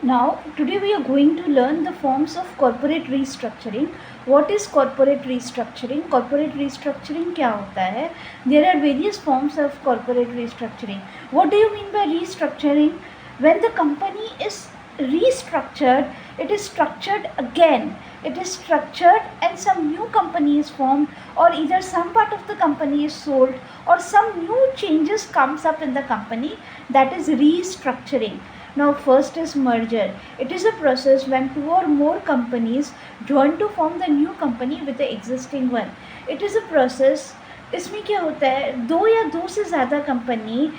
Now, today we are going to learn the forms of corporate restructuring. What is corporate restructuring? Corporate restructuring क्या होता है? There are various forms of corporate restructuring. What do you mean by restructuring? When the company is restructured, it is structured again. It is structured and some new company is formed, or either some part of the company is sold, or some new changes comes up in the company. That is restructuring. Now, first is merger. It is a process when two or more companies join to form the new company with the existing one. It is a process. इसमें क्या होता है, दो या दो से ज़्यादा company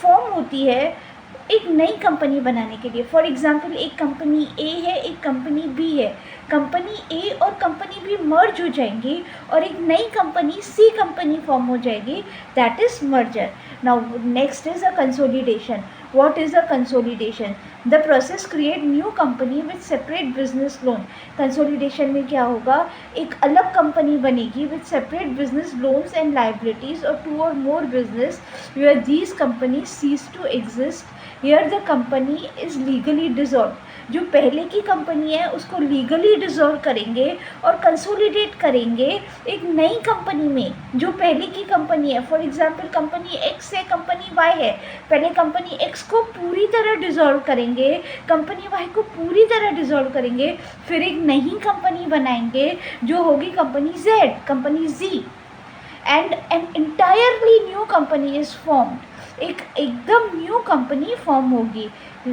form होती है एक नई कंपनी बनाने के लिए. फॉर एग्जांपल, एक कंपनी ए है, एक कंपनी बी है. कंपनी ए और कंपनी बी मर्ज हो जाएंगी और एक नई कंपनी सी कंपनी फॉर्म हो जाएगी. That is merger. Now next is a consolidation. What is a consolidation? The process create new company with separate business loan. Consolidation में क्या होगा, एक अलग कंपनी बनेगी with separate business loans and liabilities, or two or more business where these companies cease to exist. Here the company is legally dissolved. जो पहले की company है उसको लीगली डिसॉल्व करेंगे और कंसोलिडेट करेंगे एक नई कंपनी में जो पहले की कंपनी है. फॉर एग्जांपल, कंपनी एक्स है, कंपनी वाई है. पहले कंपनी एक्स को पूरी तरह डिसॉल्व करेंगे, कंपनी वाई को पूरी तरह डिसॉल्व करेंगे, फिर एक नई कंपनी बनाएंगे जो होगी company Z, company G, and an entirely new company is formed. एक एकदम न्यू कंपनी फॉर्म होगी.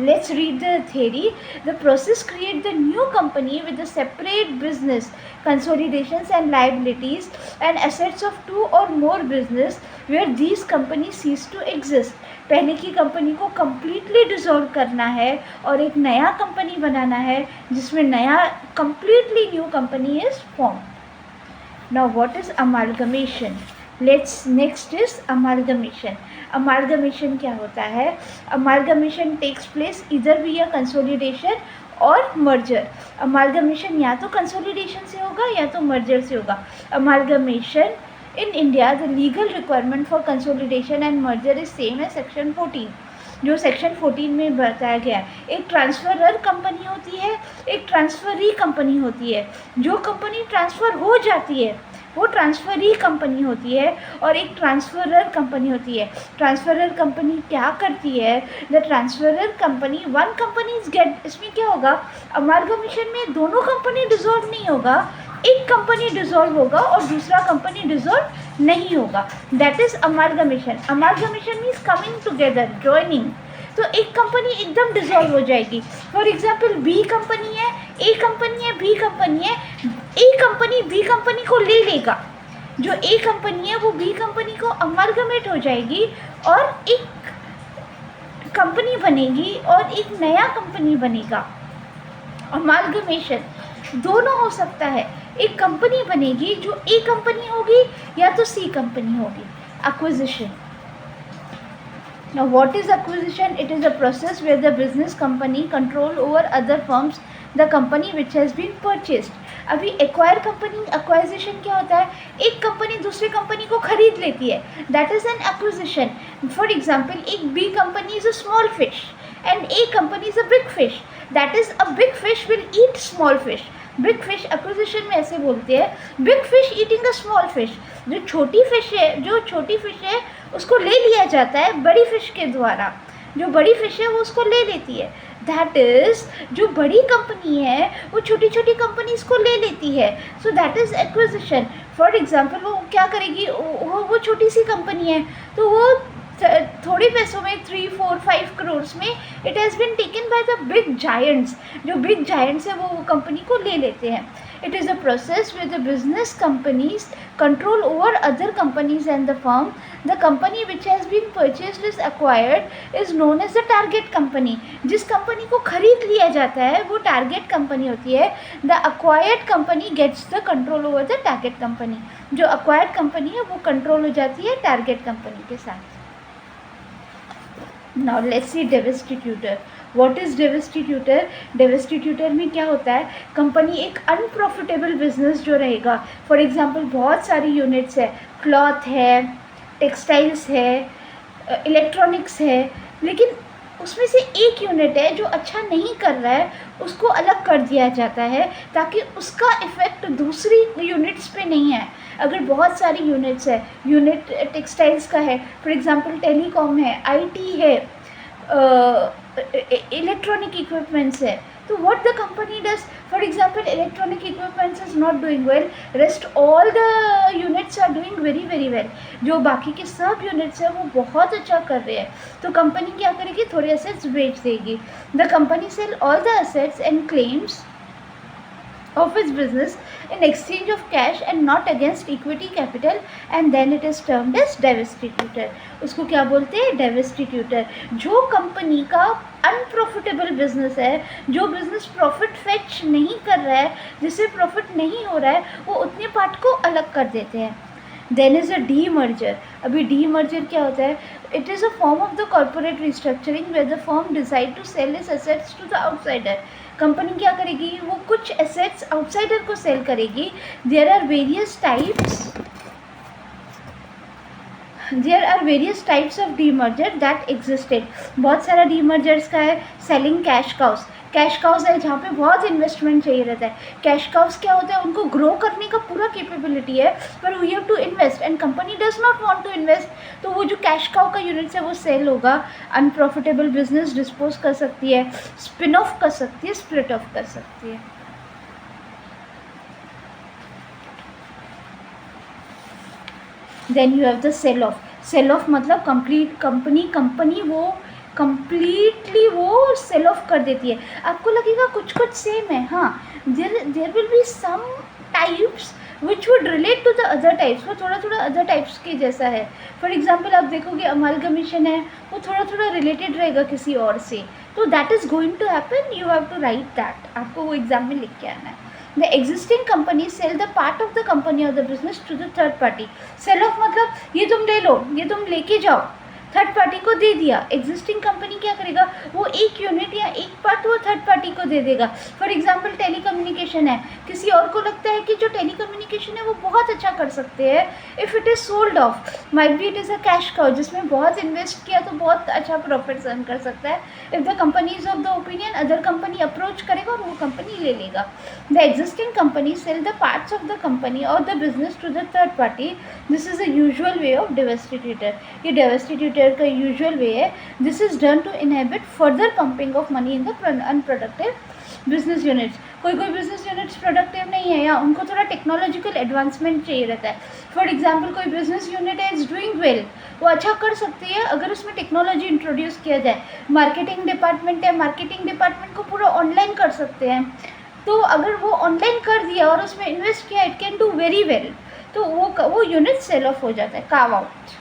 Let's read the theory. The process create the new company with the separate business, consolidations and liabilities and assets of two or more business where these companies cease to exist. पहले की company को completely dissolve करना है और एक नया company बनाना है जिसमें नया completely new company is formed. Now what is amalgamation? Next is amalgamation. Amalgamation क्या होता है? Amalgamation takes place either via consolidation और merger. Amalgamation या तो consolidation से होगा या तो merger से होगा. Amalgamation in India, the legal requirement for consolidation and merger is same as section 14. जो सेक्शन 14 में बताया गया है. एक ट्रांसफरर कंपनी होती है, एक ट्रांसफरी कंपनी होती है. जो कंपनी ट्रांसफ़र हो जाती है वो ट्रांसफरी कंपनी होती है और एक ट्रांसफरर कंपनी होती है. ट्रांसफरर कंपनी क्या करती है? The transferor company one company is get. इसमें क्या होगा, अमालगमेशन में दोनों कंपनी डिसॉल्व नहीं होगा, एक कंपनी डिसॉल्व होगा और दूसरा कंपनी डिसॉल्व नहीं होगा. That is amalgamation. Amalgamation means coming together, joining. तो एक कंपनी एकदम डिसॉल्व हो जाएगी. फॉर एग्जाम्पल, बी कंपनी है, ए कंपनी है, बी कंपनी है. ए कंपनी बी कंपनी को ले लेगा. जो ए कंपनी है वो बी कंपनी को अमालगमेट हो जाएगी और एक कंपनी बनेगी और एक नया कंपनी बनेगा. अमालगमेशन दोनों हो सकता है. एक कंपनी बनेगी जो ए कंपनी होगी या तो सी कंपनी होगी. Acquisition. Now what is acquisition? It is a process where the business company control over other firms the company which has been purchased. अभी एक्वायर कंपनी, एक्वाइजिशन क्या होता है? एक कंपनी दूसरी कंपनी को खरीद लेती है. That is an acquisition. For example, एक B company is a small fish and A company is a big fish. That is a big fish will eat small fish. Big fish acquisition में ऐसे बोलते हैं, big fish eating a small fish. जो छोटी fish है उसको ले लिया जाता है बड़ी फिश के द्वारा. जो बड़ी फिश है वो उसको ले लेती है. दैट इज़, जो बड़ी कंपनी है वो छोटी छोटी कंपनीज को ले लेती है. So that is acquisition. For example, वो क्या करेगी, वो छोटी सी कंपनी है तो वो थोड़े पैसों में 3, 4, 5 करोड़ में it has been taken by the big giants. जो बिग जायंट्स है वो कंपनी को ले लेते हैं. It is a process where the business companies control over other companies and the firm. The company which has been purchased is acquired is known as the target company. जिस company को खरीद लिया जाता है वो टारगेट कंपनी होती है. The acquired company gets the control over the target company. जो acquired कंपनी है वो कंट्रोल हो जाती है टारगेट कंपनी के साथ. Now let's see devastator. What is divestiture? Divestiture में क्या होता है, कंपनी एक अनप्रॉफिटेबल बिजनेस जो रहेगा. फॉर एग्जांपल, बहुत सारी यूनिट्स है, क्लॉथ है, टेक्सटाइल्स है, इलेक्ट्रॉनिक्स है, लेकिन उसमें से एक यूनिट है जो अच्छा नहीं कर रहा है, उसको अलग कर दिया जाता है ताकि उसका इफ़ेक्ट दूसरी यूनिट्स पे नहीं है। अगर बहुत सारी यूनिट्स है, यूनिट टेक्सटाइल्स का है, फॉर एग्जांपल टेलीकॉम है, आईटी है, इलेक्ट्रॉनिक इक्विपमेंट्स है, तो what the company does, for example electronic equipments is not doing well, rest all the units are doing very very well, जो बाकी के सब यूनिट्स हैं वो बहुत अच्छा कर रहे हैं, तो कंपनी क्या करेगी, थोड़े एसेट्स बेच देगी। The company sell all the assets and claims of its business in exchange of cash and not against equity capital, and then it is termed as divestiture। उसको क्या बोलते हैं, divestiture। जो कंपनी का अनप्रॉफिटेबल बिजनेस है, जो business profit fetch नहीं कर रहा है, जिससे प्रॉफिट नहीं हो रहा है, वो उतने पार्ट को अलग कर देते हैं। Then is a demerger. अभी डी मर्जर क्या होता है, it is a form of the corporate restructuring where the firm decide to sell its assets to the outsider. Company क्या करेगी, वो कुछ एसेट्स आउटसाइडर को सेल करेगी। There are various types of demerger that existed. बहुत सारा demergers का है। Selling cash cows, cash cows है जहाँ पे बहुत इन्वेस्टमेंट चाहिए रहता है। कैश काउस क्या होता है, उनको ग्रो करने का पूरा कैपेबिलिटी है, पर we have to invest and company does not want to invest, तो वो जो कैश काउ का यूनिट्स है वो सेल होगा। अनप्रॉफिटेबल बिजनेस डिस्पोज कर सकती है, स्पिन ऑफ कर सकती है, स्प्लिट ऑफ कर सकती है। Then you have the sell off. Sell off मतलब कंप्लीट कंपनी वो कंप्लीटली वो सेल ऑफ कर देती है। आपको लगेगा कुछ कुछ सेम है, हाँ, there will be some types which would relate to the other types, वो थोड़ा थोड़ा अदर टाइप्स के जैसा है। फॉर एग्जाम्पल आप देखोगे अमालगमेशन है, वो थोड़ा थोड़ा रिलेटेड रहेगा किसी और से, तो that is going to happen, you have to write that, आपको वो एग्जाम में लिख के आना है। The existing company sell the part of the company or the business to the third party। Sell off मतलब ये तुम ले लो, ये तुम लेके जाओ, थर्ड पार्टी को दे दिया। एग्जिस्टिंग कंपनी क्या करेगा, वो एक यूनिट या एक पार्ट वो थर्ड पार्टी को दे देगा। फॉर एग्जांपल टेलीकम्युनिकेशन है, किसी और को लगता है कि जो टेलीकम्युनिकेशन है वो बहुत अच्छा कर सकते हैं, if it is sold off, might be it is a cash cow जिसमें बहुत इन्वेस्ट किया तो बहुत अच्छा प्रॉफिट अर्न कर सकता है। If the company is of the opinion, other company approach करेगा और वो कंपनी ले लेगा। The existing company sell the parts of the company और the business to the third party. This is a usual way of divestiture. ये divestiture का usual way है। This is done to inhibit further pumping of money in the unproductive business units. कोई कोई business units productive नहीं है या उनको थोड़ा टेक्नोलॉजिकल एडवांसमेंट चाहिए रहता है। फॉर एग्जांपल कोई बिजनेस यूनिट है इज डूइंग वेल, वो अच्छा कर सकती है अगर उसमें टेक्नोलॉजी इंट्रोड्यूस किया जाए। मार्केटिंग डिपार्टमेंट है, मार्केटिंग डिपार्टमेंट को पूरा ऑनलाइन कर सकते हैं, तो अगर वो ऑनलाइन कर दिया और उसमें इन्वेस्ट किया, it can do very well, तो वो यूनिट सेल ऑफ हो जाता है, carve out.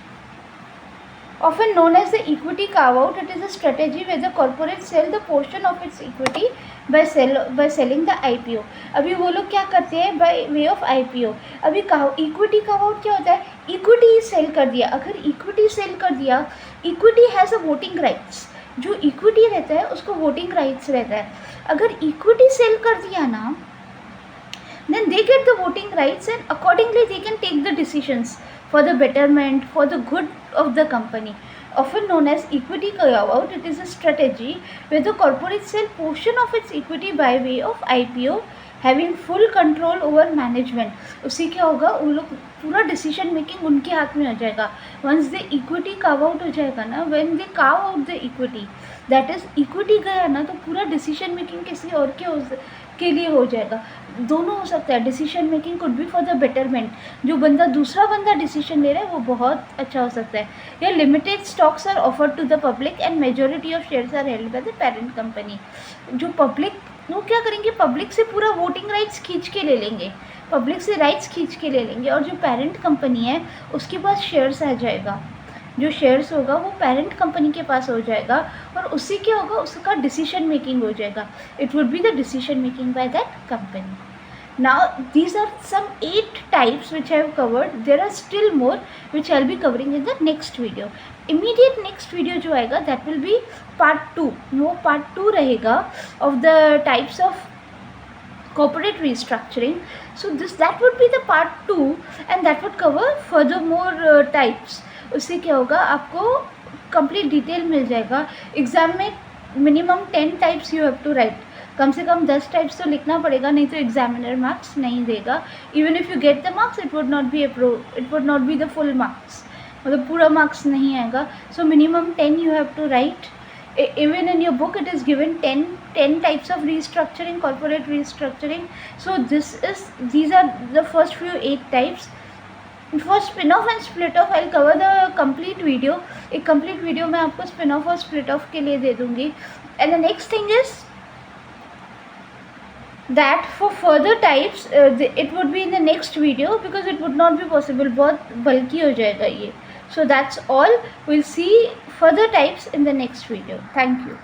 Often known as the equity carve-out, it is a strategy where the corporate sell the portion of its equity by selling the IPO। अभी वो लोग क्या करते हैं, by way of IPO। अभी equity carve-out क्या होता है, equity सेल कर दिया। अगर equity सेल कर दिया, equity has a voting rights, जो equity रहता है उसको voting rights रहता है। अगर equity सेल कर दिया ना, then they get the voting rights and accordingly they can take the decisions for the betterment, for the good of the company. Often known as equity carve-out, it is a strategy where the corporate sell portion of its equity by way of IPO, having full control over management। उससे क्या होगा, उन लोग पूरा decision making उनके हाथ में हो जाएगा। Once the equity carve out हो जाएगा ना, when they carve out the equity, that is equity गया ना, तो पूरा डिसीजन मेकिंग किसी और के लिए हो जाएगा। दोनों हो सकता है, decision making could be for the betterment, जो दूसरा बंदा डिसीजन ले रहा है वो बहुत अच्छा हो सकता है। या limited stocks are offered to the public and majority of shares are held by the parent company. जो पब्लिक, वो क्या करेंगे, पब्लिक से पूरा वोटिंग राइट्स खींच के ले लेंगे, पब्लिक से राइट्स खींच के ले लेंगे, और जो पेरेंट कंपनी है उसके पास शेयर्स आ जाएगा, जो शेयर्स होगा वो पेरेंट कंपनी के पास हो जाएगा, और उससे क्या होगा, उसका डिसीजन मेकिंग हो जाएगा। It would be the decision making by that company. Now these are some 8 types which I have covered. There are still more which I'll be covering in the next video. Immediate next video जो आएगा that will be part 2. वो part 2 रहेगा of the types of corporate restructuring. So that would be the part 2 and that would cover further more types. उससे क्या होगा, आपको complete detail मिल जाएगा। Exam में minimum 10 types you have to write, कम से कम 10 टाइप्स तो लिखना पड़ेगा, नहीं तो एग्जामिनर मार्क्स नहीं देगा। Even if you get the marks it would not be the full marks, मतलब पूरा मार्क्स नहीं आएगा। So minimum 10 you have to write. Even in your book it is given 10 types of restructuring, corporate restructuring. So these are the first few 8 types. For spin off and split off I'll cover the complete video, एक complete video मैं आपको spin off और split off के लिए दे दूँगी। And the next thing is that for further types it would be in the next video because it would not be possible, बहुत bulky हो जाएगा ये। So that's all, we'll see further types in the next video. Thank you.